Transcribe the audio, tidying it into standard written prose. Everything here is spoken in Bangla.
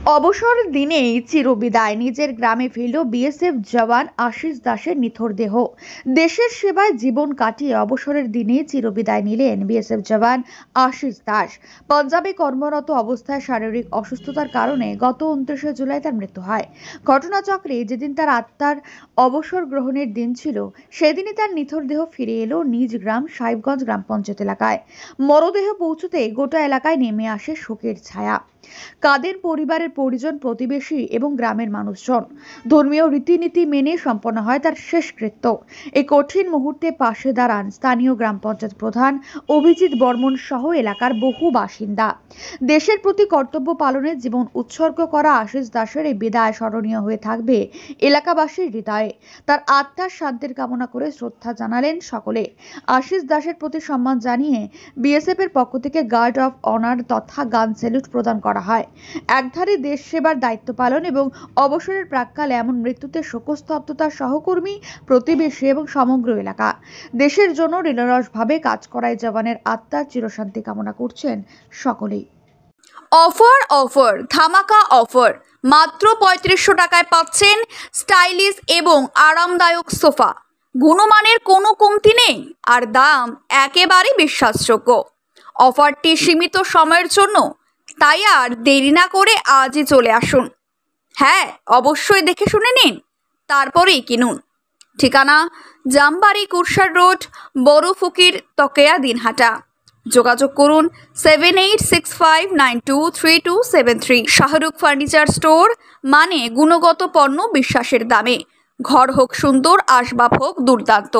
অবসর দিনেই চিরবিদায় নিজের গ্রামে ফিরল বিএসএফ জওয়ান আশিস দাসের নিথর দেহ। দেশের সেবায় জীবন কাটিয়ে অবসরের দিনে চিরবিদায় নিলেন বিএসএফ জওয়ান আশিস দাস। পাঞ্জাবে কর্মরত অবস্থায় শারীরিক অসুস্থতার কারণে গত 29শে জুলাই তার মৃত্যু হয়। ঘটনাচক্রে যেদিন তার আত্মার অবসর গ্রহণের দিন ছিল, সেদিনই তার নিথর দেহ ফিরে এলো নিজ গ্রাম সাহেবগঞ্জ গ্রাম পঞ্চায়েত এলাকায়। মরদেহ পৌঁছতে গোটা এলাকায় নেমে আসে শোকের ছায়া। কাদের পরিবারের পরিজন, প্রতিবেশী এবং গ্রামের মানুষজন। ধর্মীয় রীতিনীতি মেনে সম্পন্ন হয় তার শেষকৃত্য। এই কঠিন মুহূর্তে পাশে দাঁড়ান স্থানীয় গ্রাম পঞ্চায়েত প্রধান অভিজিৎ বর্মন সহ এলাকার বহু বাসিন্দা। দেশের প্রতি কর্তব্য পালনে জীবন উৎসর্গ করা আশিস দাসের এই বিদায় স্মরণীয় হয়ে থাকবে এলাকাবাসীর হৃদয়ে। তার আত্মার শান্তির কামনা করে শ্রদ্ধা জানালেন সকলে। আশিস দাসের প্রতি সম্মান জানিয়ে বিএসএফ এর পক্ষ থেকে গার্ড অফ অনার তথা গান স্যালুট প্রদান করা হয়। একধারে দেশ সেবার দায়িত্ব পালন এবং অবসরের প্রাক্কালে এমন মৃত্যুতে শোকস্তব্ধ তার সহকর্মী, প্রতিবেশী এবং সমগ্র এলাকা। দেশের জন্য নিরলসভাবে কাজ করায় জওয়ানের আত্মার চিরশান্তি কামনা করছেন সকলেই। অফার ধামাকা অফার, মাত্র 3500 টাকায় পাচ্ছেন স্টাইলিশ এবং আরামদায়ক সোফা। গুণমানের কোনো কমতি নেই আর দাম একেবারে বিশ্বাসযোগ্য। অফারটি সীমিত সময়ের জন্য, তাই আর দেরি না করে আজই চলে আসুন। হ্যাঁ, অবশ্যই দেখে শুনে নিন, তারপরেই কিনুন। ঠিকানা জামবাড়ি কুরসার রোড, বড় ফকির তকেয়া দিনহাটা। যোগাযোগ করুন 7865923273। শাহরুখ ফার্নিচার স্টোর, মানে গুণগত পণ্য বিশ্বাসের দামে। ঘর হোক সুন্দর, আসবাব হোক দুর্দান্ত।